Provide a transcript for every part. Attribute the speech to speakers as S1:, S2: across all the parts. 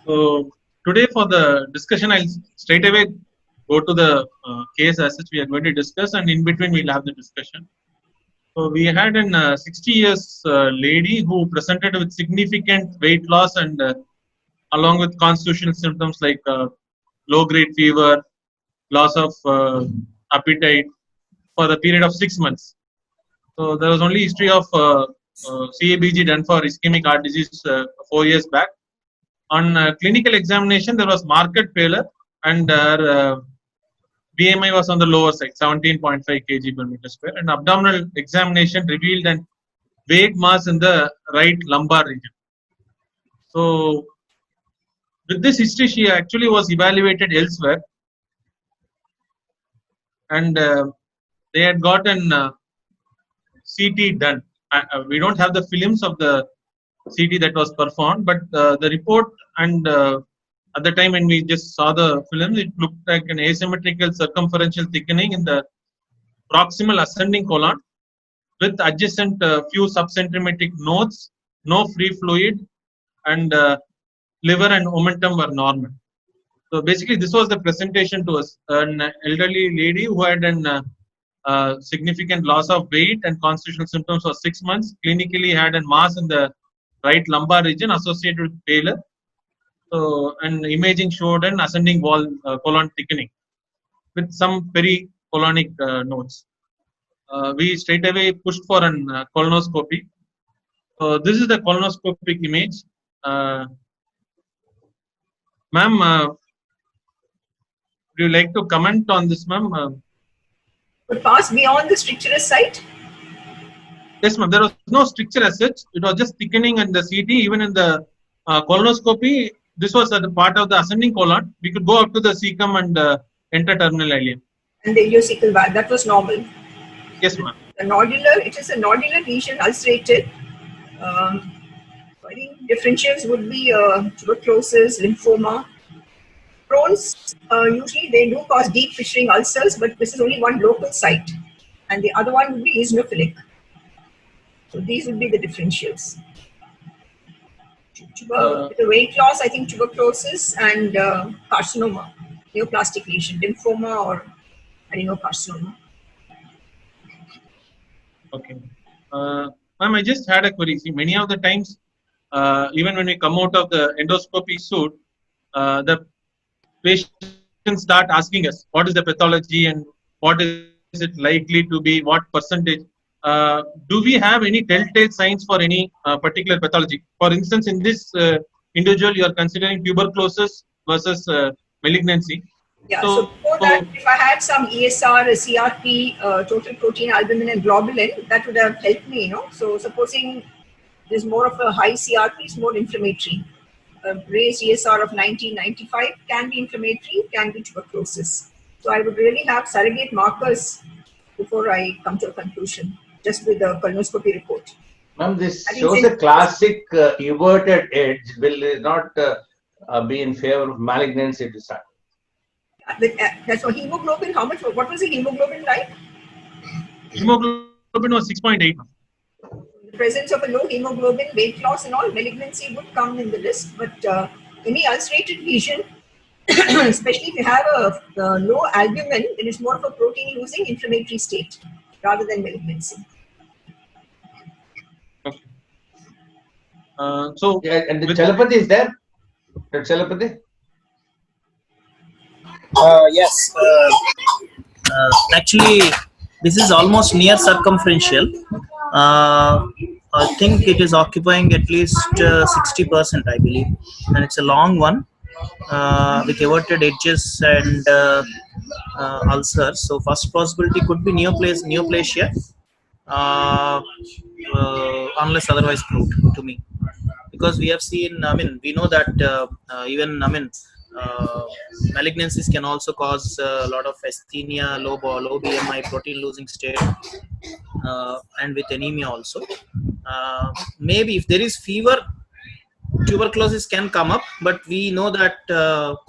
S1: So today for the discussion, I'll straight away go to the case as such we are going to discuss, and in between we'll have the discussion. So we had an 60 years lady who presented with significant weight loss and along with constitutional symptoms like low grade fever, loss of appetite for the period of 6 months. So there was only history of CABG done for ischemic heart disease 4 years back. On clinical examination, there was marked failure, and BMI was on the lower side, 17.5 kg per meter square. And abdominal examination revealed an vague mass in the right lumbar region. So, with this history, she actually was evaluated elsewhere, and they had gotten CT done. We don't have the films of the CT that was performed, but the report and at the time when we just saw the film, it looked like an asymmetrical circumferential thickening in the proximal ascending colon with adjacent few subcentimetric nodes, no free fluid, and liver and omentum were normal. So basically, this was the presentation to us. An elderly lady who had an significant loss of weight and constitutional symptoms for 6 months, clinically had a mass in the right lumbar region associated with failure. So, and imaging showed an ascending wall colon thickening with some pericolonic nodes. We straight away pushed for an colonoscopy. So, this is the colonoscopic image. Ma'am, would you like to comment on this, ma'am?
S2: Would pass beyond the stricturous site?
S1: Yes, ma'am. There was no stricture as such. It was just thickening in the CT. Even in the colonoscopy, this was a part of the ascending colon. We could go up to the cecum and enter terminal ileum.
S2: And the ileocecal valve, that was normal.
S1: Yes, ma'am.
S2: The nodular, it is a nodular lesion, ulcerated. I think differentials would be tuberculosis, lymphoma. Crohn's, usually they do cause deep fissuring ulcers, but this is only one local site. And the other one would be eosinophilic. So these would be the differentials. The weight loss, I think tuberculosis and carcinoma, neoplastic lesion, lymphoma or adenocarcinoma.
S1: Okay. Ma'am, I just had a query. See, many of the times, even when we come out of the endoscopy suit, the patients start asking us, what is the pathology and what is it likely to be, what percentage? Do we have any telltale signs for any particular pathology? For instance, in this individual, you are considering tuberculosis versus malignancy.
S2: Yeah, so before that, if I had some ESR, CRP, total protein, albumin, and globulin, that would have helped me, So supposing there's more of a high CRP, it's more inflammatory. Raised ESR of 1995 can be inflammatory, can be tuberculosis. So I would really have surrogate markers before I come to a conclusion, just with the colonoscopy report.
S3: Ma'am, this shows a classic everted edge. Will not be in favor of malignancy to start.
S2: That's what hemoglobin. How much? What was the hemoglobin like?
S1: Hemoglobin was 6.8.
S2: The presence of a low hemoglobin, weight loss, and all malignancy would come in the list. But any ulcerated lesion, especially if you have a low albumin, then it's more of a protein-losing inflammatory state rather than malignancy.
S1: Okay. So
S3: yeah, and the telepathy is there. The telepathy.
S4: Yes. Actually, this is almost near circumferential. I think it is occupying at least 60%, I believe, and it's a long one with everted edges and ulcers. So first possibility could be neoplasia, unless otherwise proved to me, because we have seen. We know that even malignancies can also cause a lot of asthenia, low BMI, protein losing state, and with anemia also. Maybe if there is fever, tuberculosis can come up, but we know that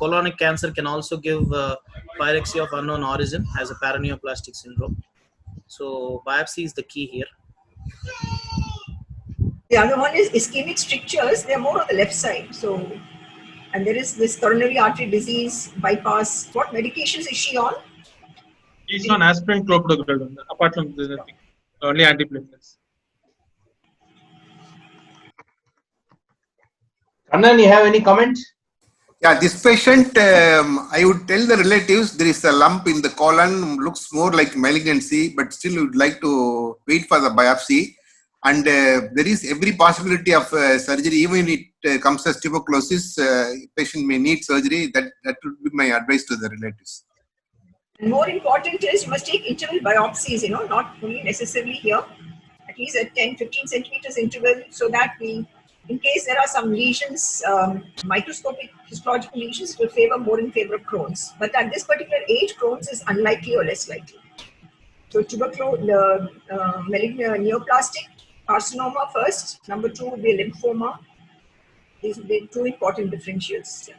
S4: colonic cancer can also give pyrexia of unknown origin as a paraneoplastic syndrome. So biopsy is the key here.
S2: The other one is ischemic strictures. They're more on the left side. So And there is this coronary artery disease, bypass. What medications is she on?
S1: She's on aspirin, clopidogrel. Apart from this, nothing. Only antiplatelets.
S3: Kannan, you have any comment?
S5: Yeah, this patient, I would tell the relatives there is a lump in the colon, looks more like malignancy, but still would like to wait for the biopsy. And there is every possibility of surgery, even if it comes as tuberculosis, patient may need surgery. That would be my advice to the relatives.
S2: And more important is you must take interval biopsies, not only necessarily here, at least at 10-15 centimeters interval, so that we, in case there are some lesions, microscopic histological lesions, will favor more in favor of Crohn's. But at this particular age, Crohn's is unlikely or less likely. So tuberculosis, malignant neoplastic, carcinoma first, number 2 would be lymphoma. These would be 2 important differentials.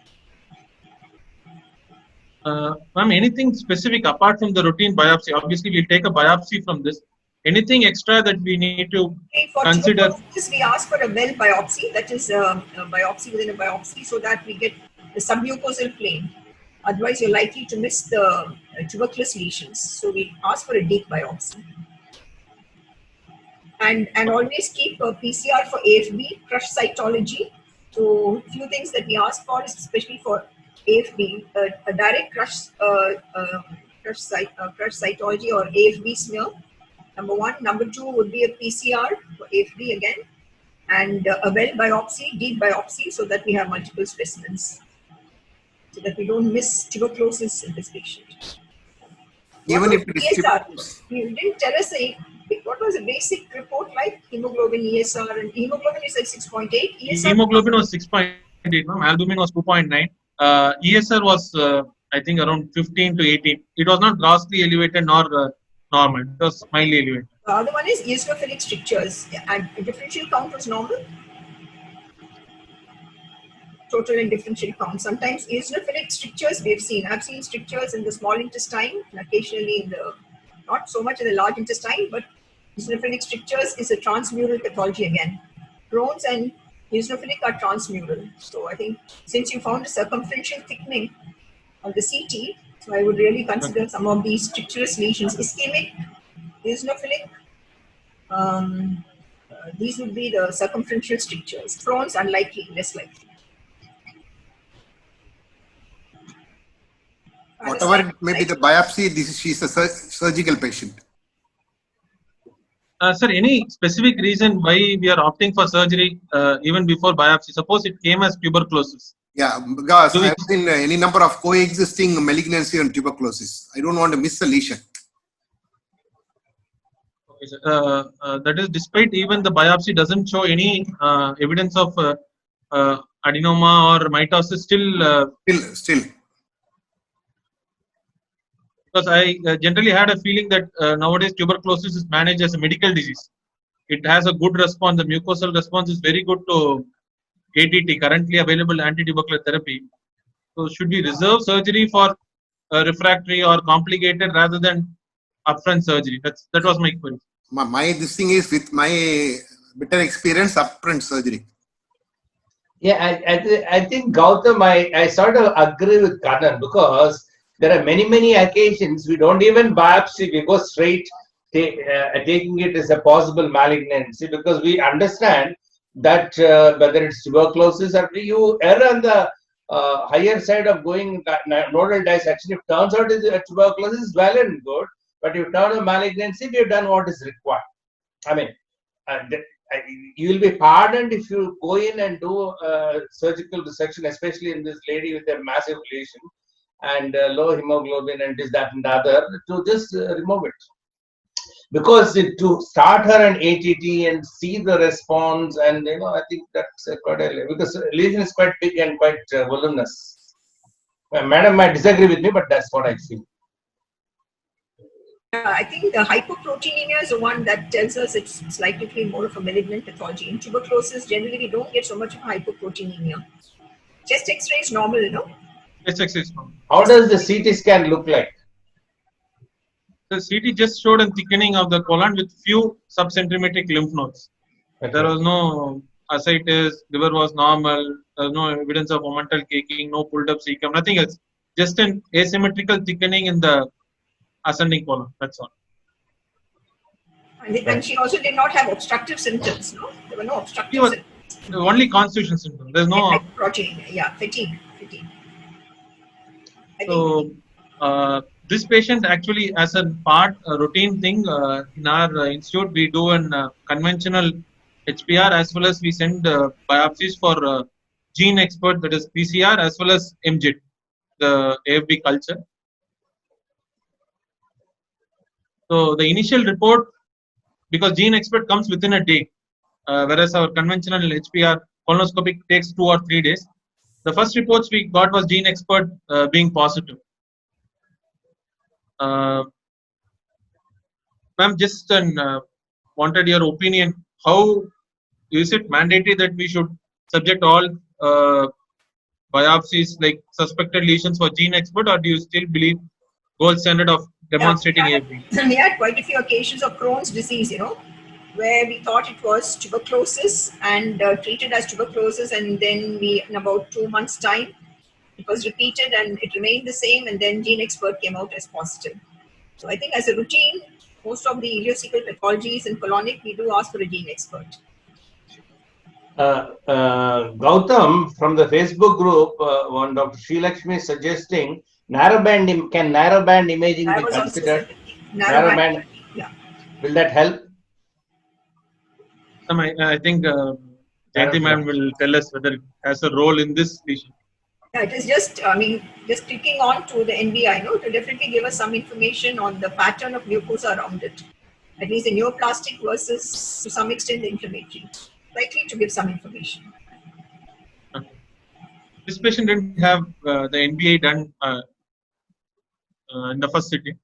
S1: Ma'am, anything specific apart from the routine biopsy? Obviously, we'll take a biopsy from this. Anything extra that we need to
S2: For
S1: consider?
S2: tuberculosis, we ask for a well biopsy, that is a biopsy within a biopsy, so that we get the submucosal plane. Otherwise, you're likely to miss the tuberculous lesions. So we ask for a deep biopsy. And always keep a PCR for AFB, crush cytology. So few things that we ask for is especially for AFB, a direct crush cytology or AFB smear. Number 1. Number 2 would be a PCR for AFB again, and a well biopsy, deep biopsy, so that we have multiple specimens, so that we don't miss tuberculosis in this patient.
S5: Even if it is
S2: ESR, you didn't tell us what was the basic report like? Hemoglobin, ESR, and hemoglobin is at 6.8.
S1: Hemoglobin was 6.8, ma'am. Albumin was 2.9. ESR was, I think, around 15 to 18. It was not grossly elevated nor normal. It was mildly elevated.
S2: The other one is eosinophilic strictures, and differential count was normal. Total and differential count. Sometimes eosinophilic strictures we have seen. I've seen strictures in the small intestine, and occasionally in the, not so much in the large intestine, but eosinophilic strictures is a transmural pathology again. Crohn's and eosinophilic are transmural. So I think since you found a circumferential thickening of the CT, so I would really consider some of these stricturous lesions. Ischemic, eosinophilic, these would be the circumferential strictures. Crohn's unlikely, less likely.
S5: Whatever it may be the biopsy, she's a surgical patient.
S1: Sir, any specific reason why we are opting for surgery even before biopsy? Suppose it came as tuberculosis.
S5: Yeah, because I've seen any number of coexisting malignancy and tuberculosis. I don't want to miss a lesion.
S1: Okay, sir. That is, despite even the biopsy doesn't show any evidence of adenoma or mitosis,
S5: Still.
S1: because I generally had a feeling that nowadays tuberculosis is managed as a medical disease. It has a good response. The mucosal response is very good to ATT, currently available anti-tubercular therapy. So should we reserve surgery for refractory or complicated rather than upfront surgery? That was my query.
S5: This thing is, with my better experience, upfront surgery.
S3: Yeah, I think Gautam, I sort of agree with Kannan, because there are many occasions we don't even biopsy, we go straight taking it as a possible malignancy, because we understand that whether it's tuberculosis or you err on the higher side of going nodal dissection. If it turns out it's tuberculosis, is well and good, but if you turn a malignancy, we have done what is required. I mean, you will be pardoned if you go in and do surgical resection, especially in this lady with a massive lesion and low hemoglobin and this, that, and the other, to just remove it. Because to start her an ATT and see the response, and I think that's quite a, because lesion is quite big and quite voluminous. Madam might disagree with me, but that's what I feel.
S2: I think the hypoproteinemia is the one that tells us it's likely to be more of a malignant pathology. In tuberculosis, generally we don't get so much of hypoproteinemia. Chest X-ray is normal,
S1: Chest X-ray is normal.
S3: How does the CT scan look like?
S1: The CT just showed a thickening of the colon with few subcentrimetric lymph nodes. Okay. There was no ascites, liver was normal, there's no evidence of omental caking, no pulled up cecum, nothing else. Just an asymmetrical thickening in the ascending colon. That's all.
S2: And she also did not have obstructive symptoms, no? There were no
S1: She
S2: obstructive
S1: was
S2: symptoms.
S1: only constitution symptom. There's no.
S2: Hyperproteinemia, yeah, fatigue.
S1: So this patient actually, as a routine thing in our institute, we do an conventional HPR as well as we send biopsies for gene expert, that is PCR, as well as MGIT, the AFB culture. So the initial report, because gene expert comes within a day, whereas our conventional HPR colonoscopic takes 2 or 3 days. The first reports we got was gene expert being positive. Ma'am, just wanted your opinion. How is it mandatory that we should subject all biopsies like suspected lesions for gene expert, or do you still believe gold standard of demonstrating AFB?
S2: We had quite a few occasions of Crohn's disease, where we thought it was tuberculosis and treated as tuberculosis, and then in about 2 months' time, it was repeated and it remained the same, and then gene expert came out as positive. So I think as a routine, most of the ileocecal pathologies in colonic, we do ask for a gene expert.
S3: Gautam from the Facebook group, one Dr. Srilakshmi is suggesting narrowband imaging be considered. Narrowband,
S2: yeah.
S3: Will that help?
S1: I think Jayanti ma'am will tell us whether it has a role in this lesion.
S2: Yeah, it is just, just clicking on to the NBI, to definitely give us some information on the pattern of mucosa around it. At least the neoplastic versus, to some extent, the inflammatory. Likely to give some information.
S1: This patient didn't have the NBI done in the first sitting.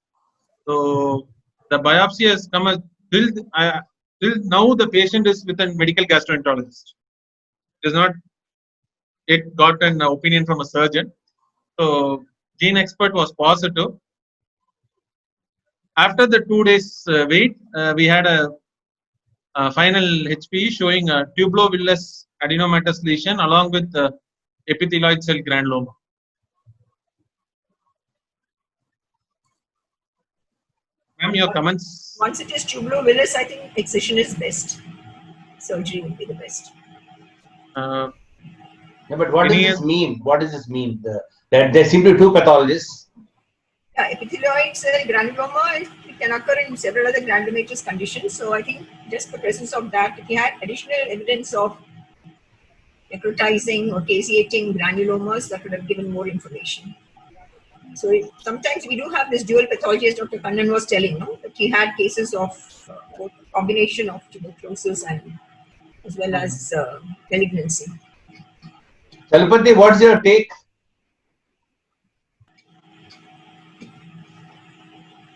S1: So the biopsy has come as till now the patient is with a medical gastroenterologist. It is not yet got an opinion from a surgeon. So gene expert was positive. After the 2 days wait, we had a final HPE showing a tubulovillous adenomatous lesion along with epithelioid cell granuloma. Ma'am, your comments?
S2: Once it is tubulovillous, I think excision is best. Surgery would be the best.
S3: Yeah, but what does this mean? What does this mean? That there seem to be two pathologists.
S2: Yeah, epithelioid cell granuloma, it can occur in several other granulomatous conditions. So I think just the presence of that, if you had additional evidence of necrotizing or caseating granulomas, that would have given more information. So sometimes we do have this dual pathology, as Dr. Kannan was telling, that he had cases of both combination of tuberculosis and as well as malignancy.
S3: Chalapati, what's your take?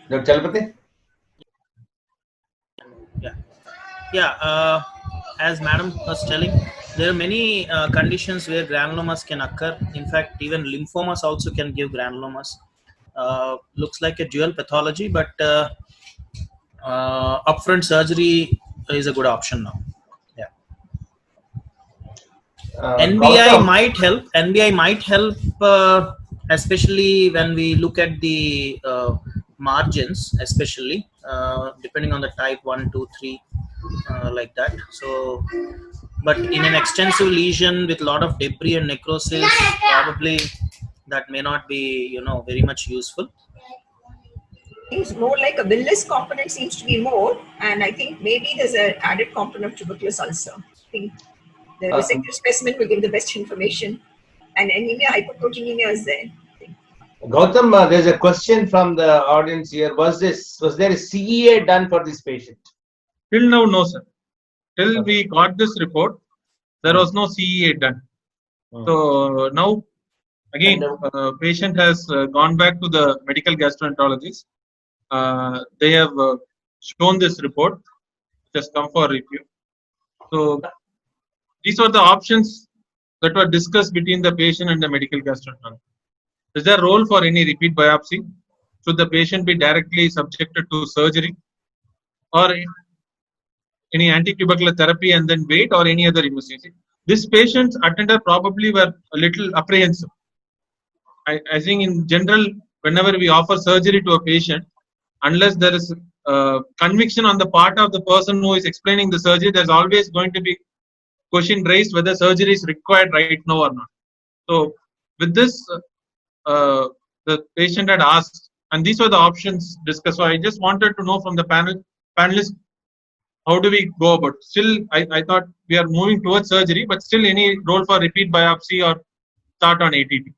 S3: Dr. Chalapati?
S4: Yeah. As Madam was telling, there are many conditions where granulomas can occur. In fact, even lymphomas also can give granulomas. Looks like a dual pathology, but upfront surgery is a good option now. Yeah. NBI might help. NBI might help, especially when we look at the margins, especially depending on the type 1, 2, 3, like that. So, but in an extensive lesion with a lot of debris and necrosis, probably that may not be, very much useful.
S2: It's more like a villous component seems to be more, and I think maybe there's an added component of tuberculous ulcer. I think the resected specimen will give the best information, and anemia, hyperproteinemia is there.
S3: Gautam, there's a question from the audience here. Was there a CEA done for this patient?
S1: Till now, no, sir. Till we got this report, there was no CEA done. So now, again, patient has gone back to the medical gastroenterologist. They have shown this report, which has come for review. So these are the options that were discussed between the patient and the medical gastroenterologist. Is there a role for any repeat biopsy? Should the patient be directly subjected to surgery? Or any antitubercular therapy and then wait, or any other immunotherapy. This patient's attender probably were a little apprehensive. I think in general, whenever we offer surgery to a patient, unless there is conviction on the part of the person who is explaining the surgery, there's always going to be question raised whether surgery is required right now or not. So with this, the patient had asked, and these were the options discussed. So I just wanted to know from the panelists, how do we go about? Still, I thought we are moving towards surgery, but still any role for repeat biopsy or start on ATT?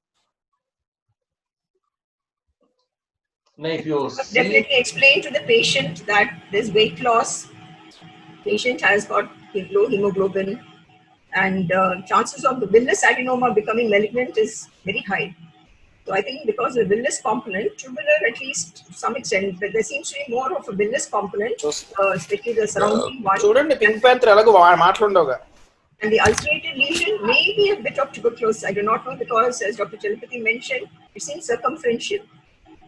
S3: Now, if you see,
S2: Definitely explain to the patient that there's weight loss, patient has got low hemoglobin, and chances of the villus adenoma becoming malignant is very high. So I think because the villus component, tubular at least to some extent, but there seems to be more of a villus component, especially the surrounding one.
S4: చూడండి pink Panther ఎలాగో మాట్లాడుండవుగా.
S2: And the ulcerated lesion may be a bit of tuberculosis. I do not know because, as Dr. Chalapathy mentioned, it's in circumferential.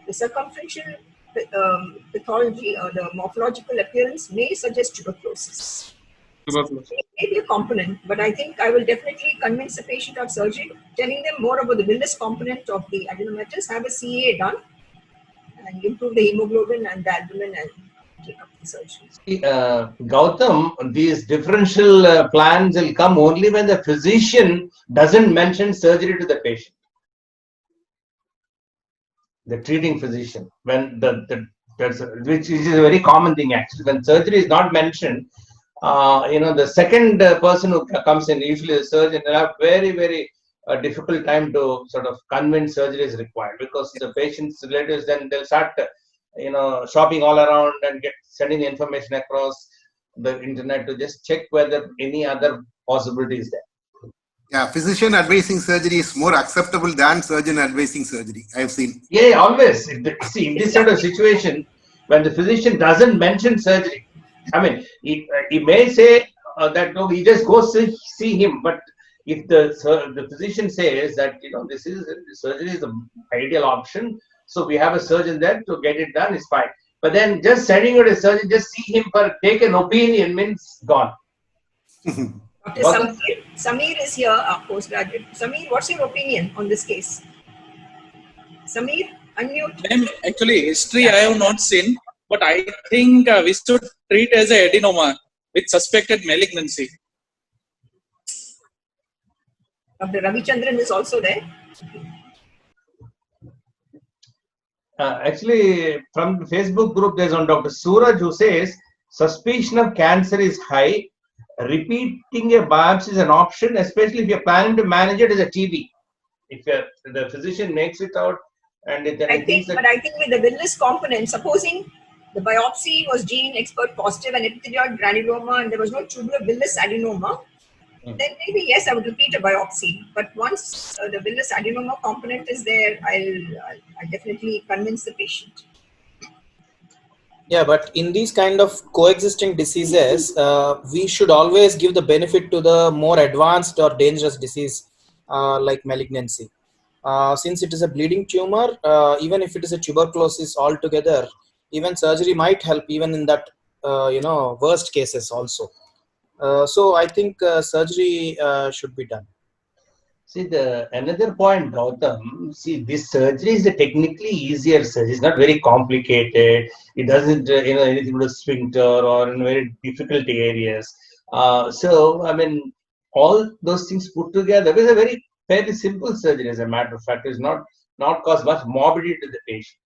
S2: The circumferential pathology or the morphological appearance may suggest tuberculosis.
S1: Tuberculosis.
S2: It may be a component, but I think I will definitely convince the patient of surgery, telling them more about the villus component of the adenomatous, have a CA done, and improve the hemoglobin and the albumin and take up the surgery.
S3: Gautam, these differential plans will come only when the physician doesn't mention surgery to the patient. The treating physician, when which is a very common thing actually. When surgery is not mentioned, the second person who comes in, usually the surgeon, will have very difficult time to sort of convince surgery is required, because the patient's relatives, then they'll start shopping all around and sending the information across the internet to just check whether any other possibility is there.
S5: Yeah, physician advising surgery is more acceptable than surgeon advising surgery. I have seen.
S3: Yeah, always. See, in this sort of situation, when the physician doesn't mention surgery, I mean, he may say that no, he just goes to see him. But if the physician says that surgery is the ideal option, so we have a surgeon there to get it done, is fine. But then just sending out a surgeon, just see him for take an opinion, means gone.
S2: Dr. Samir is here, our postgraduate. Samir, what's your opinion on this case? Samir, unmute.
S6: Actually, history I have not seen, but I think we should treat as a adenoma with suspected malignancy.
S2: Dr. Ravichandran is also there.
S3: Actually, from the Facebook group, there's one Dr. Suraj who says suspicion of cancer is high. Repeating a biopsy is an option, especially if you're planning to manage it as a TB. If the physician makes it out, and
S2: I think with the villus component, supposing the biopsy was gene expert positive and epithelioid granuloma, and there was no tubular villus adenoma, then maybe yes, I would repeat a biopsy. But once the villus adenoma component is there, I'll definitely convince the patient.
S4: Yeah, but in these kind of coexisting diseases, we should always give the benefit to the more advanced or dangerous disease like malignancy. Since it is a bleeding tumor, even if it is a tuberculosis altogether, even surgery might help even in that worst cases also. So I think surgery should be done.
S3: See, another point, Gautam, see, this surgery is a technically easier surgery. It's not very complicated. It doesn't, anything with a sphincter or in very difficult areas. So, I mean, all those things put together, it's a fairly simple surgery, as a matter of fact. It's not cause much morbidity to the patient.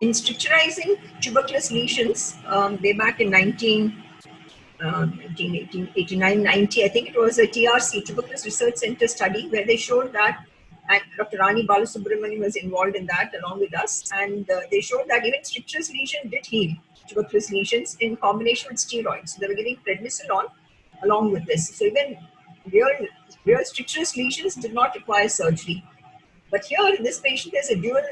S2: In stricturizing tuberculous lesions, way back in 1989-90, I think it was a TRC, Tuberculosis Research Center study, where they showed that, and Dr. Rani Balasubramanian was involved in that along with us, and they showed that even stricturous lesion did heal tuberculous lesions in combination with steroids. So they were giving prednisolone along with this. So even real stricturous lesions did not require surgery. But here in this patient, there's a dual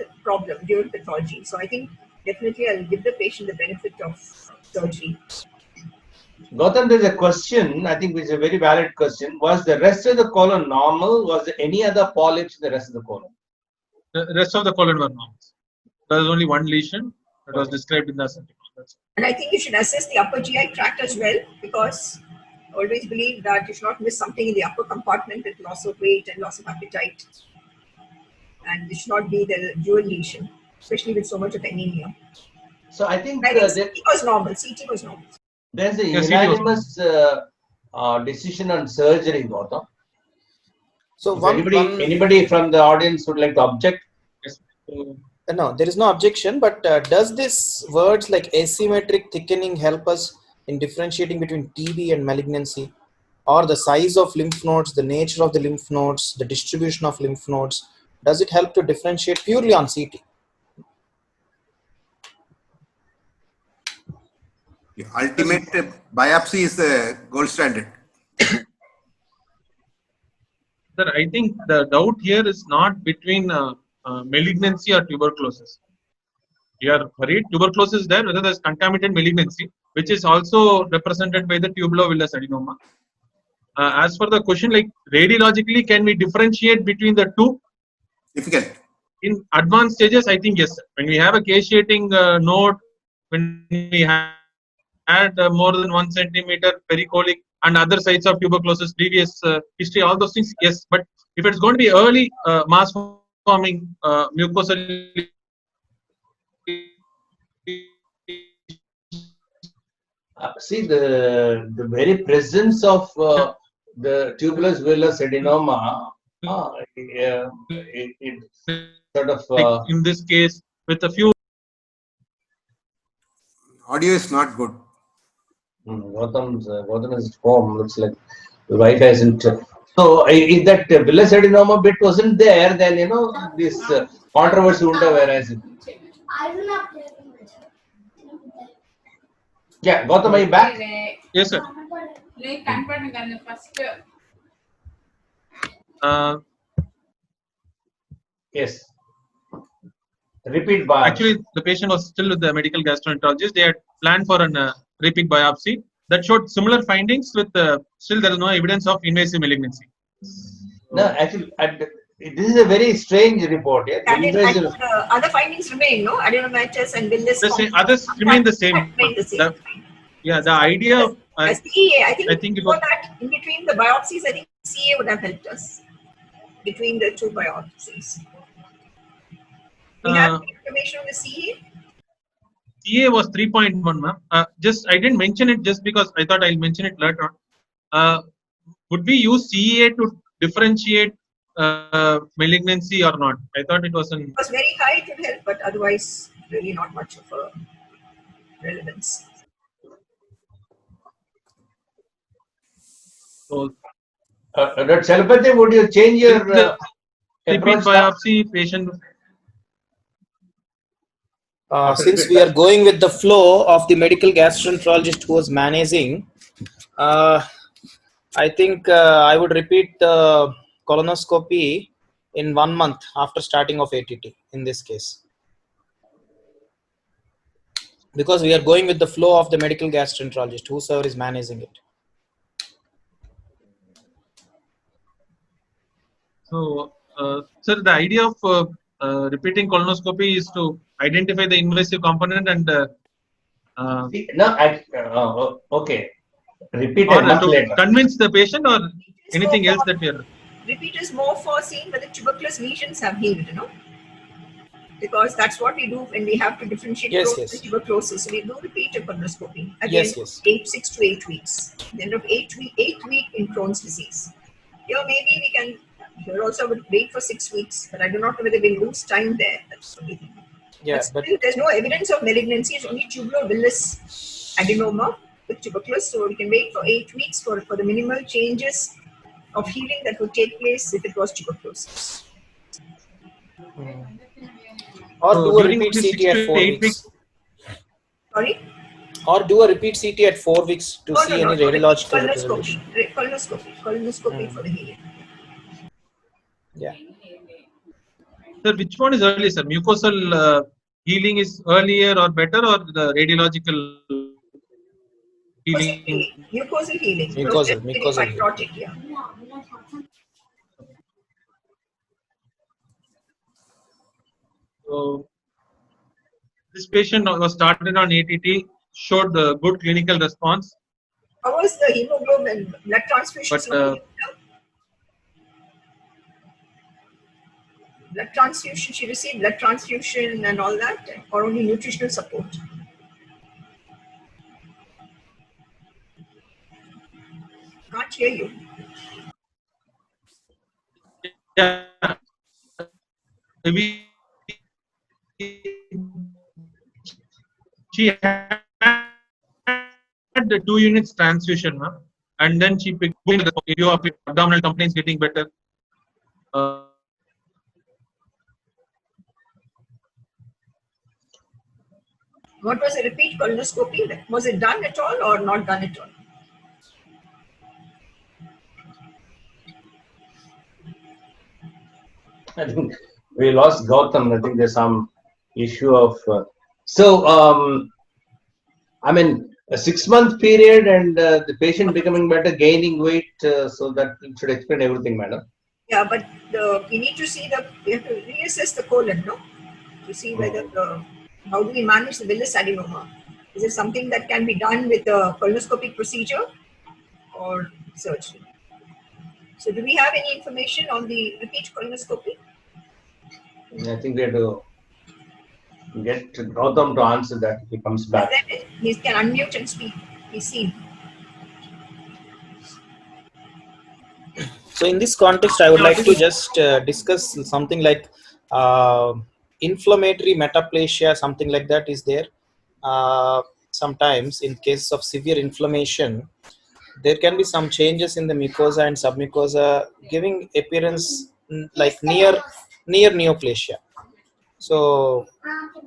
S2: pathology. So I think definitely I'll give the patient the benefit of surgery.
S3: Gautam, there's a question, I think which is a very valid question. Was the rest of the colon normal? Was there any other polyps in the rest of the colon?
S1: The rest of the colon were normal. There was only one lesion that was described in the assessment.
S2: And I think you should assess the upper GI tract as well, because I always believe that you should not miss something in the upper compartment with loss of weight and loss of appetite. And it should not be the dual lesion, especially with so much of anemia.
S3: So I think
S2: I think CT was normal. CT was normal.
S3: there's a
S1: Yes,
S3: unanimous decision on surgery, Gautam.
S4: So
S3: If anybody from the audience would like to object?
S1: Yes. So,
S4: no, there is no objection, but does this words like asymmetric thickening help us in differentiating between TB and malignancy, or the size of lymph nodes, the nature of the lymph nodes, the distribution of lymph nodes? Does it help to differentiate purely on CT?
S5: The ultimate biopsy is the gold standard.
S1: sir, I think the doubt here is not between malignancy or tuberculosis. You are worried tuberculosis is there, whether there's concomitant malignancy, which is also represented by the tubulovillous adenoma. As for the question, like radiologically, can we differentiate between the two?
S5: Difficult.
S1: In advanced stages, I think yes. When we have a caseating node, when we had more than 1 centimeter pericolic and other sites of tuberculosis, previous history, all those things, yes. But if it's going to be early mass forming mucosal,
S3: See the very presence of the tuberous villus adenoma. It sort of
S1: like in this case, with a few.
S5: Audio is not good.
S3: Gautam is home. Looks like the Wi-Fi isn't. So if that villus adenoma bit wasn't there, then this controversy wouldn't have arisen. Yeah, Gautam, are you back?
S1: Yes, sir.
S3: Yes. Repeat biopsy.
S1: Actually, the patient was still with the medical gastroenterologist. They had planned for an repeat biopsy that showed similar findings with still there is no evidence of invasive malignancy.
S3: No, actually, this is a very strange report. Yeah?
S2: And I think other findings remain, no? Adenomatous and villus.
S1: Others remain the same.
S2: Remain the same.
S1: The idea of
S2: CEA, I think
S1: it was,
S2: that in between the biopsies, I think CEA would have helped us between the two biopsies. We have information on the CEA.
S1: CA was 3.1, ma'am. Just I didn't mention it just because I thought I'll mention it later on. Would we use CEA to differentiate malignancy or not? I thought it was
S2: It was very high, it would help, but otherwise, really not much of a relevance.
S1: So,
S3: Dr. Chalapathy, would you change your
S1: repeat biopsy patient?
S4: Since we are going with the flow of the medical gastroenterologist who was managing, I think I would repeat the colonoscopy in 1 month after starting of ATT in this case. Because we are going with the flow of the medical gastroenterologist, whosoever is managing it.
S1: So, sir, the idea of repeating colonoscopy is to identify the invasive component and
S3: okay. Repeat
S1: or
S3: a month
S1: to
S3: later.
S1: convince the patient or anything else that we are.
S2: Repeat is more for seeing whether tuberculous lesions have healed, because that's what we do when we have to differentiate Crohn's and tuberculosis. So we do repeat a colonoscopy at the end of 6 to 8 weeks. At the end of 8 week in Crohn's disease. Here maybe we can. Here also would wait for 6 weeks, but I do not know whether we lose time there. That's the only thing.
S4: Yeah,
S2: but there's no evidence of malignancy. It's only tubulovillous adenoma with tuberculosis. So we can wait for 8 weeks for the minimal changes of healing that would take place if it was tuberculosis.
S4: Or do a repeat CT at 4 weeks.
S2: Sorry?
S4: Or do a repeat CT at 4 weeks to see any radiological representation.
S2: Colonoscopy for the healing.
S4: Yeah.
S1: Sir, which one is earlier, sir? Mucosal healing is earlier or better, or the radiological healing?
S2: Mucosal healing.
S4: Mucosal healing.
S2: Yeah.
S1: So, This patient was started on ATT, showed good clinical response,
S2: How was the hemoglobin blood transfusions?
S1: but
S2: Blood transfusion, she received blood transfusion and all that, or only nutritional support? Can't hear you.
S1: yeah, maybe she had the 2 units transfusion, and then she picked the video of abdominal complaints getting better.
S2: What was a repeat colonoscopy? Was it done at all or not done at all?
S3: I think we lost Gautam. I think there's some issue of. I mean, a 6-month period and the patient becoming better, gaining weight, so that should explain everything, madam.
S2: Yeah, but we need to see we have to reassess the colon, no? To see whether how do we manage the villus adenoma? Is it something that can be done with a colonoscopic procedure or surgery? So, do we have any information on the repeat colonoscopy?
S3: I think we have to get Gautam to answer that if he comes back.
S2: He can unmute and speak. He's seen.
S4: So in this context, I would like to just discuss something like inflammatory metaplasia, something like that is there. Sometimes in cases of severe inflammation, there can be some changes in the mucosa and submucosa giving appearance like near neoplasia. So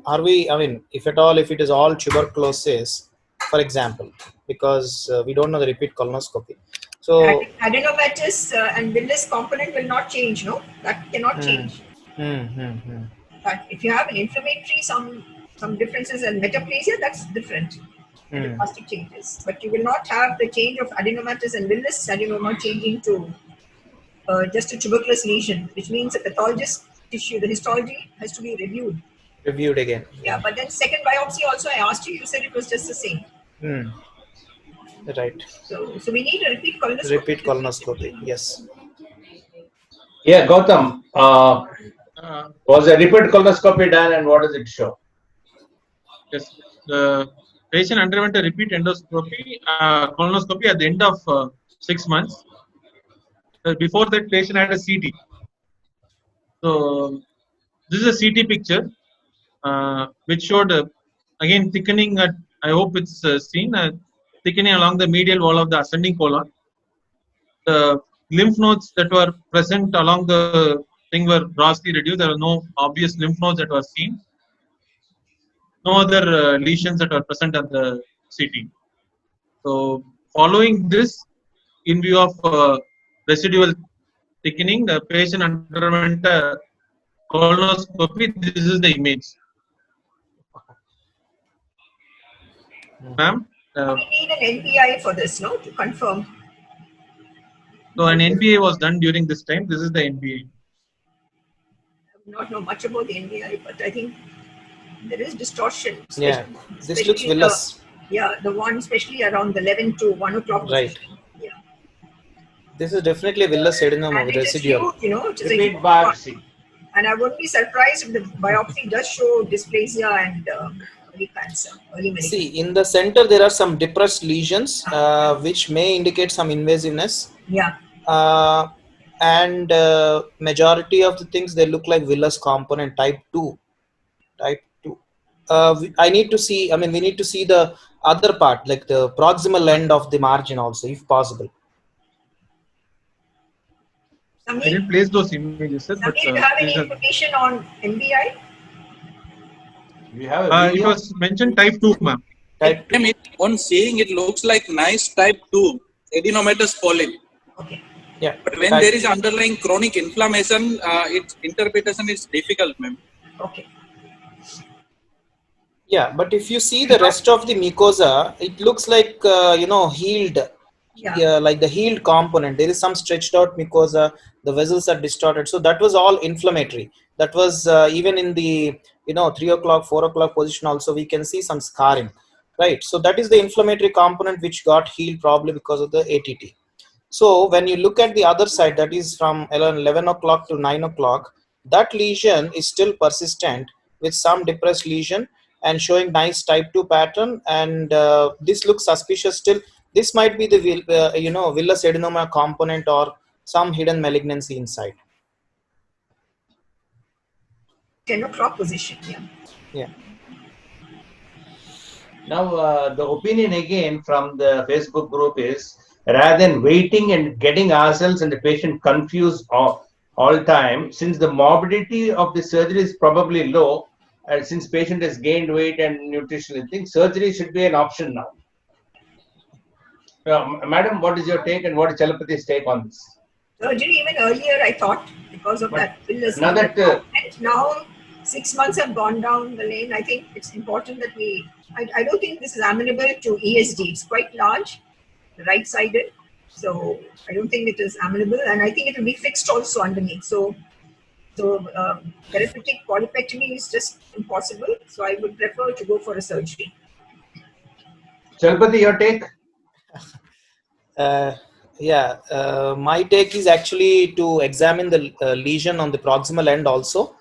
S4: are we, I mean, if at all, if it is all tuberculosis, for example, because we don't know the repeat colonoscopy. So
S2: adenomatous and villus component will not change, no? That cannot change. But if you have an inflammatory, some differences in metaplasia, that's different. The plastic changes. But you will not have the change of adenomatous and villus adenoma changing to just a tuberculous lesion, which means the pathologist tissue, the histology has to be reviewed again. Yeah, but then second biopsy also I asked you, you said it was just the same.
S4: Right.
S2: So we need a repeat colonoscopy.
S4: Repeat colonoscopy, yes.
S3: Yeah, Gautam, was a repeat colonoscopy done and what does it show?
S1: Yes, the patient underwent a repeat endoscopy, colonoscopy at the end of 6 months. Before that, patient had a CT. So this is a CT picture, which showed again thickening. I hope it's seen thickening along the medial wall of the ascending colon. The lymph nodes that were present along the thing were grossly reduced. There were no obvious lymph nodes that were seen. No other lesions that were present at the CT. So following this, in view of residual thickening, the patient underwent a colonoscopy. This is the image. Ma'am?
S2: We need an NPI for this, no? To confirm.
S1: So an NPA was done during this time. This is the NPA.
S2: I do not know much about the NPI, but I think there is distortion.
S4: Yeah, this looks villous.
S2: The one especially around the 11 to 1 o'clock.
S4: Right. Yeah. This is definitely villous adenoma with residual.
S2: Huge, it is
S3: repeat biopsy.
S2: And I wouldn't be surprised if the biopsy does show dysplasia and early cancer, early malignancy.
S4: See, in the center there are some depressed lesions, which may indicate some invasiveness.
S2: Yeah.
S4: And majority of the things, they look like villous component type 2. I need to see, I mean, we need to see the other part, like the proximal end of the margin also, if possible.
S1: I didn't place those images, sir.
S2: But do you have any information on NBI?
S3: We have
S1: it was mentioned type 2, ma'am.
S4: Type 2.
S6: On seeing it looks like nice type 2 adenomatous polyp.
S2: Okay.
S4: Yeah.
S6: But when there is underlying chronic inflammation, its interpretation is difficult, ma'am.
S2: Okay.
S4: Yeah, but if you see the rest of the mucosa, it looks like healed. Yeah, like the healed component. There is some stretched out mucosa. The vessels are distorted. So that was all inflammatory. That was even in the 3 o'clock 4 o'clock position also we can see some scarring, right? So that is the inflammatory component which got healed probably because of the ATT. So when you look at the other side, that is from 11 o'clock to 9 o'clock, that lesion is still persistent with some depressed lesion and showing nice type 2 pattern, and this looks suspicious still. This might be the villus adenoma component or some hidden malignancy inside.
S2: 10 o'clock position, yeah.
S4: Yeah.
S3: Now, the opinion again from the Facebook group is, rather than waiting and getting ourselves and the patient confused all time, since the morbidity of the surgery is probably low, and since patient has gained weight and nutritional things, surgery should be an option now. Madam, what is your take and what is Chalapathi's take on this?
S2: Surgery even earlier, I thought, because of
S3: But
S2: that illness.
S3: now that,
S2: and now 6 months have gone down the lane. I think it's important that I don't think this is amenable to ESD. It's quite large, right-sided. So I don't think it is amenable, and I think it will be fixed also underneath. So therapeutic polypectomy is just impossible. So I would prefer to go for a surgery.
S3: Chalapathi, your take?
S4: My take is actually to examine the lesion on the proximal end also,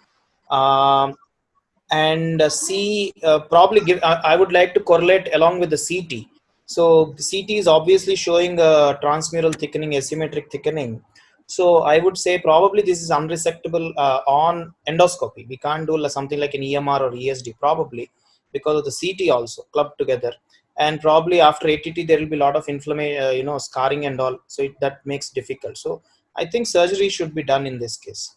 S4: and see probably give. I would like to correlate along with the CT. So the CT is obviously showing a transmural thickening, asymmetric thickening. So I would say probably this is unresectable on endoscopy. We can't do something like an EMR or ESD probably because of the CT also clubbed together. And probably after ATT there will be a lot of inflammation, scarring and all. So that makes difficult. So I think surgery should be done in this case.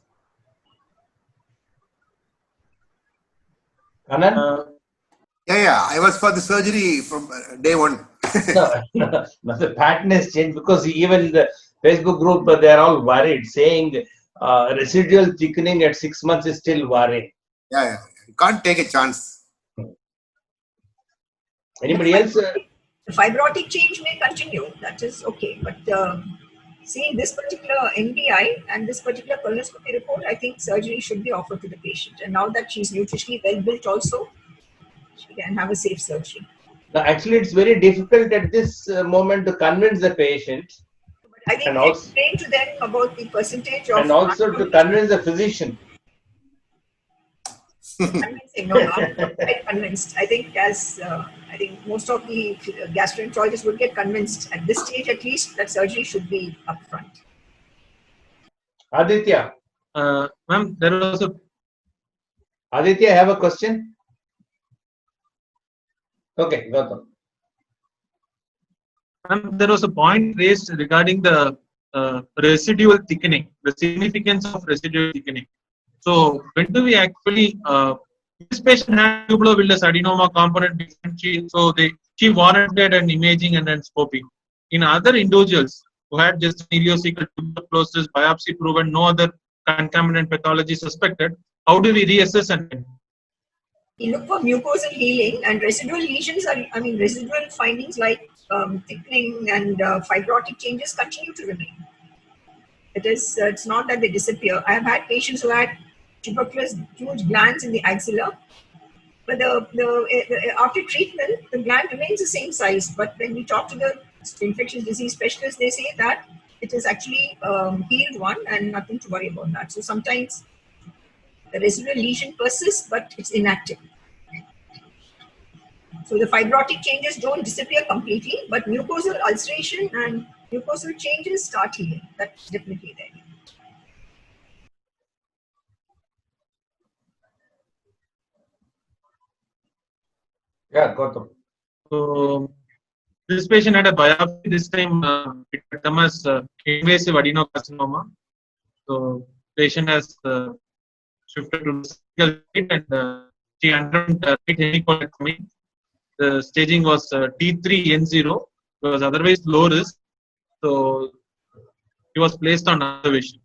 S3: Anand?
S5: Yeah, I was for the surgery from day one.
S3: No, the pattern has changed because even the Facebook group, they are all worried, saying residual thickening at 6 months is still worrying.
S5: Yeah. You can't take a chance.
S3: Anybody else?
S2: The fibrotic change may continue. That is okay. But seeing this particular NBI and this particular colonoscopy report, I think surgery should be offered to the patient. And now that she's nutritionally well built also, she can have a safe surgery.
S3: No, actually, it's very difficult at this moment to convince the patient.
S2: But I think explain to them about the percentage of...
S3: And also to convince the physician.
S2: Convincing, no, not quite convinced. I think I think most of the gastroenterologists would get convinced at this stage at least that surgery should be upfront.
S3: Aditya.
S1: Ma'am, there was a...
S3: Aditya, I have a question. Okay, Gautam.
S1: There was a point raised regarding the residual thickening, the significance of residual thickening. So when do we actually, this patient had tubulovillus adenoma component differential, so she warranted an imaging and then scoping. In other individuals who had just ileocecal tuberculosis, biopsy proven, no other concomitant pathology suspected, how do we reassess and...
S2: You look for mucosal healing, and residual lesions residual findings like thickening and fibrotic changes continue to remain. It's not that they disappear. I have had patients who had tuberculous huge glands in the axilla, but after treatment, the gland remains the same size. But when we talk to the infectious disease specialists, they say that it is actually healed one and nothing to worry about that. So sometimes the residual lesion persists, but it's inactive. So the fibrotic changes don't disappear completely, but mucosal ulceration and mucosal changes start healing. That's definitely there.
S3: Yeah, Gautam.
S1: So this patient had a biopsy. This time it had come as invasive adenocarcinoma. So patient has shifted to the surgical site and she underwent right hemicolectomy. The staging was T3N0, was otherwise low risk. So he was placed on observation.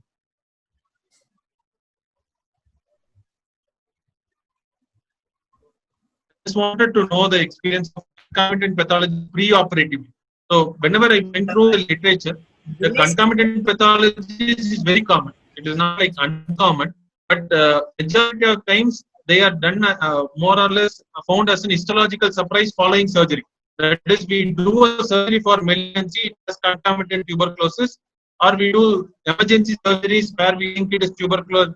S1: Just wanted to know the experience of concomitant pathology pre-operatively. So whenever I went through the literature, the concomitant pathology is very common. It is not like uncommon. but majority of times they are done more or less found as an histological surprise following surgery. That is, we do a surgery for malignancy, it has concomitant tuberculosis, or we do emergency surgeries where we think it is tuberculosis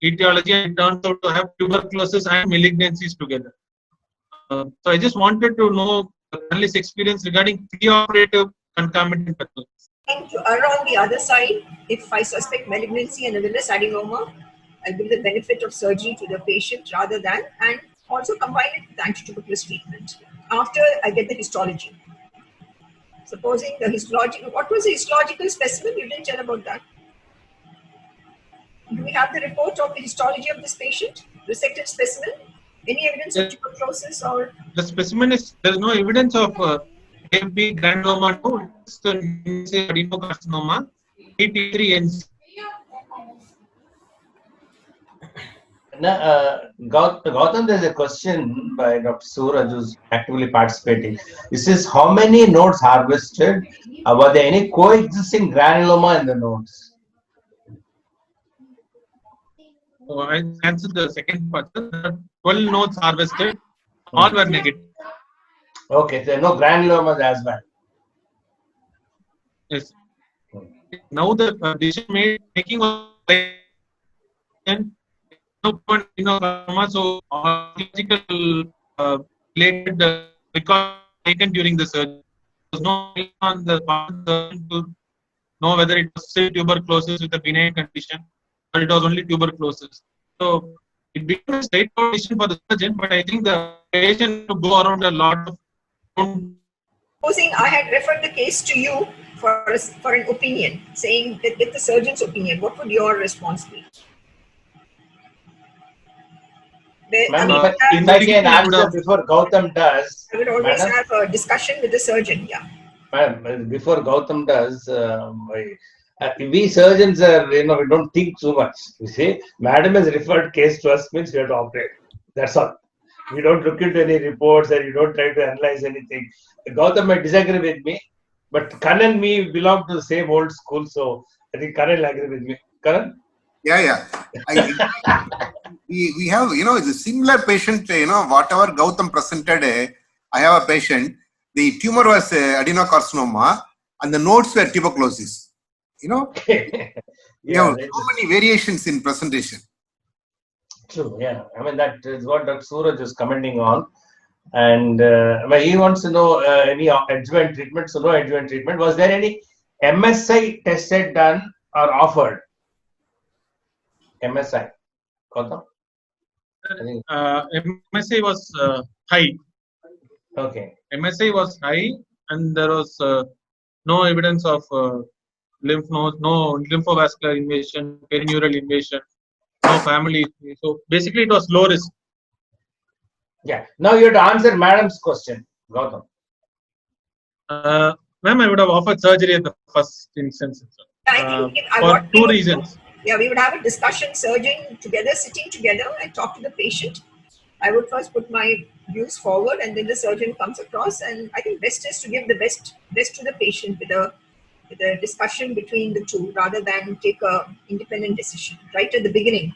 S1: etiology and it turns out to have tuberculosis and malignancies together. So I just wanted to know the panelist's experience regarding preoperative concomitant pathology.
S2: And to err on the other side, if I suspect malignancy and a villous adenoma, I'll give the benefit of surgery to the patient rather than, and also combine it with anti-tuberculous treatment after I get the histology. Supposing the histological, what was the histological specimen? You didn't tell about that. Do we have the report of the histology of this patient? Resected specimen? Any evidence of tuberculosis or?
S1: The specimen is, there's no evidence of AMP granuloma, no, it's the adenocarcinoma, 83NC.
S3: Gautam, there's a question by Dr. Suraj who's actively participating. This says, how many nodes harvested? Were there any coexisting granuloma in the nodes?
S1: So I answered the second part. 12 nodes harvested, all were negative.
S3: Okay, there are no granulomas as well.
S1: Yes. Now the decision making of so logical related record taken during the surgery. There was no on the part of the surgeon to know whether it was still tuberculosis with a benign condition or it was only tuberculosis. So it became a straightforward decision for the surgeon, but I think the patient to go around a lot of.
S2: Supposing I had referred the case to you for an opinion, saying that get the surgeon's opinion, what would your response be? If
S3: I can answer before Gautam does.
S2: I would always
S3: Madam?
S2: have a discussion with the surgeon, yeah.
S3: Before Gautam does, we surgeons are, we don't think too much. You see, madam has referred case to us, means we have to operate. That's all. We don't look into any reports and you don't try to analyze anything. Gautam might disagree with me, but Karan and me belong to the same old school, so I think Karan will agree with me. Karan?
S5: Yeah. We have, it's a similar patient, whatever Gautam presented, I have a patient, the tumor was adenocarcinoma and the nodes were tuberculosis. We have so many variations in presentation.
S3: True, yeah. I mean, that is what Dr. Suraj is commenting on. And he wants to know any adjuvant treatment. So, no adjuvant treatment. Was there any MSI tested, done, or offered? MSI. Gautam?
S1: MSI was high.
S3: Okay.
S1: MSI was high, and there was no evidence of lymph nodes, no lymphovascular invasion, perineural invasion, no family. So basically, it was low risk.
S3: Yeah. Now you have to answer madam's question, Gautam.
S1: Ma'am, I would have offered surgery at the first instance.
S2: I think
S1: For two reasons.
S2: Yeah, we would have a discussion, surgeon together, sitting together and talk to the patient. I would first put my views forward and then the surgeon comes across, and I think best is to give the best to the patient with a discussion between the two rather than take a independent decision right at the beginning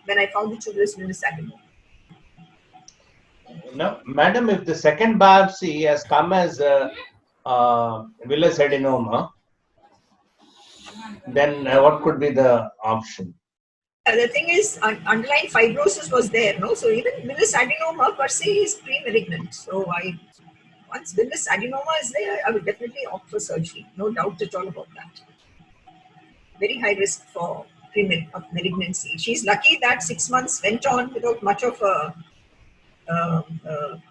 S2: when I found the tuberous villous adenoma.
S3: No, madam, if the second biopsy has come as villous adenoma, then what could be the option?
S2: The thing is, underlying fibrosis was there, no? So even villous adenoma per se is pre-malignant. So once villous adenoma is there, I would definitely opt for surgery. No doubt at all about that. Very high risk for malignancy. She's lucky that 6 months went on without much of a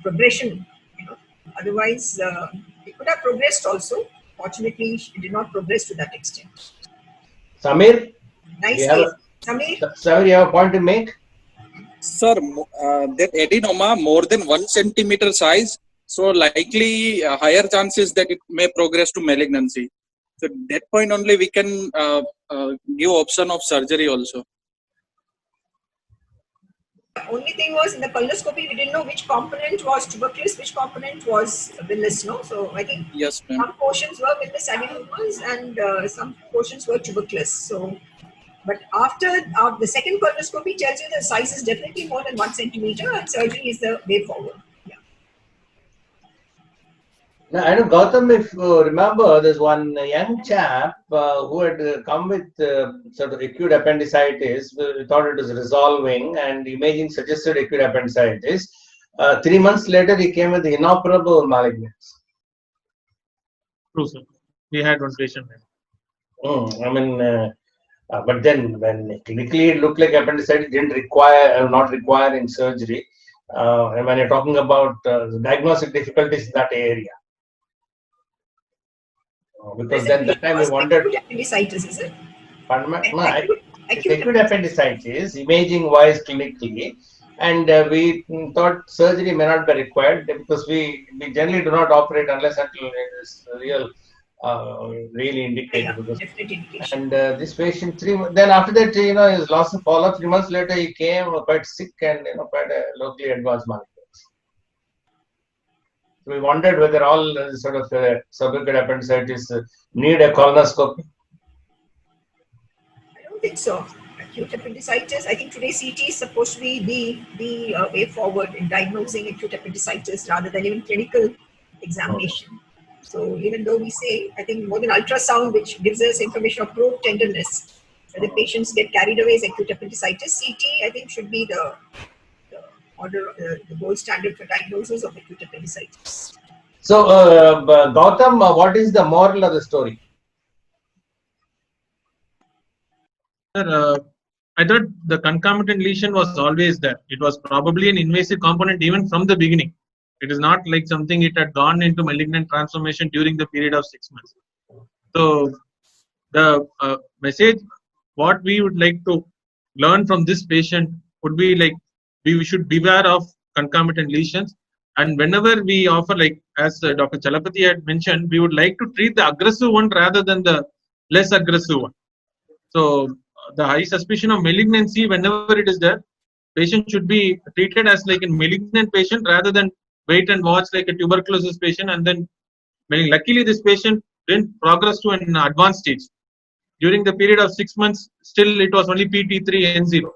S2: progression. Otherwise, it could have progressed also. Fortunately, she did not progress to that extent.
S3: Samir?
S2: Nice case.
S3: Samir, you have a point to make?
S6: Sir, that adenoma more than 1 centimeter size, so likely higher chances that it may progress to malignancy. So at that point only we can give option of surgery also.
S2: Only thing was in the colonoscopy, we didn't know which component was tuberculous, which component was villous, no? So I think
S6: Yes, ma'am.
S2: some portions were villous adenomas and some portions were tuberculous. So But after the second colonoscopy tells you the size is definitely more than 1 centimeter, and surgery is the way forward. Yeah.
S3: Now, I know, Gautam, if you remember, there's one young chap who had come with sort of acute appendicitis. We thought it was resolving, and imaging suggested acute appendicitis. 3 months later, he came with inoperable malignancy.
S1: True, sir. We had one patient.
S3: I mean, but then when clinically it looked like appendicitis, didn't require, not requiring surgery. And when you're talking about diagnostic difficulties in that area. Because then that time we wanted.
S2: Acute appendicitis, is it?
S3: Pardon me? No,
S2: Acute
S3: acute appendicitis, imaging wise clinically, and we thought surgery may not be required because we generally do not operate unless until it is real, really indicated. Because,
S2: definite indication.
S3: and this patient then after that, his loss of follow-up. 3 months later, he came quite sick and quite a locally advanced malignancy. We wondered whether all sort of subacute appendicitis need a colonoscopy.
S2: I don't think so. Acute appendicitis, I think today CT is supposed to be the way forward in diagnosing acute appendicitis rather than even clinical examination. So even though we say, I think more than ultrasound, which gives us information of probe tenderness, where the patients get carried away as acute appendicitis, CT I think should be the gold standard for diagnosis of acute appendicitis.
S3: So, Gautam, what is the moral of the story?
S1: Sir, I thought the concomitant lesion was always there. It was probably an invasive component even from the beginning. It is not like something it had gone into malignant transformation during the period of 6 months. So, the message, what we would like to learn from this patient would be like, we should beware of concomitant lesions, and whenever we offer, like as Dr. Chalapathy had mentioned, we would like to treat the aggressive one rather than the less aggressive one. So the high suspicion of malignancy, whenever it is there, patient should be treated as like a malignant patient rather than wait and watch like a tuberculosis patient. And then, luckily this patient didn't progress to an advanced stage. During the period of 6 months, still it was only PT3N0.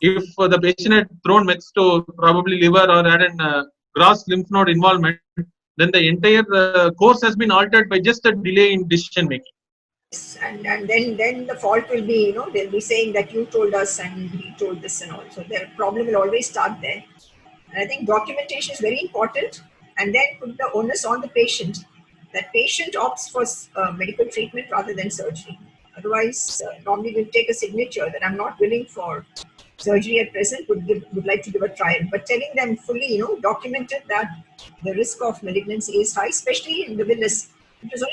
S1: If the patient had thrown meds to probably liver or had a gross lymph node involvement, then the entire course has been altered by just a delay in decision making.
S2: And then the fault will be, they'll be saying that you told us and he told this and all. So their problem will always start there. And I think documentation is very important, and then put the onus on the patient. That patient opts for medical treatment rather than surgery. Otherwise, normally we'll take a signature that I'm not willing for surgery at present, would like to give a trial. But telling them fully, documented that the risk of malignancy is high, especially in the villus. If it was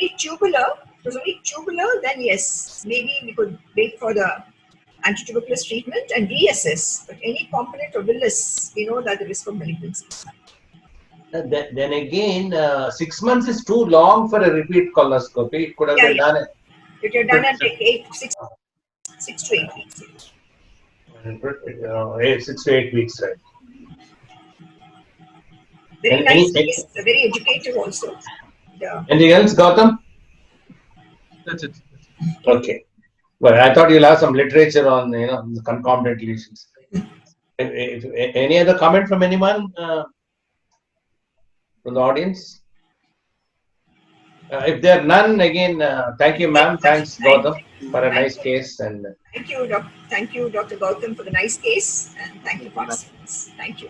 S2: only tubular, then yes, maybe we could wait for the antituberculous treatment and reassess. But any component of villus, we know that the risk of malignancy is high.
S3: Then again, 6 months is too long for a repeat colonoscopy. It could have been done.
S2: If you're done at 6 to 8 weeks.
S3: 6 to 8 weeks, right?
S2: Very nice case, very educative also. Yeah.
S3: Anything else, Gautam?
S1: That's it.
S3: Okay. Well, I thought you'll have some literature on the concomitant lesions. Any other comment from anyone from the audience? If there are none, again, thank you, ma'am. Thanks, Gautam, for a nice case. And
S2: thank you, Dr. Gautam, for the nice case, and thank you, participants. Thank you.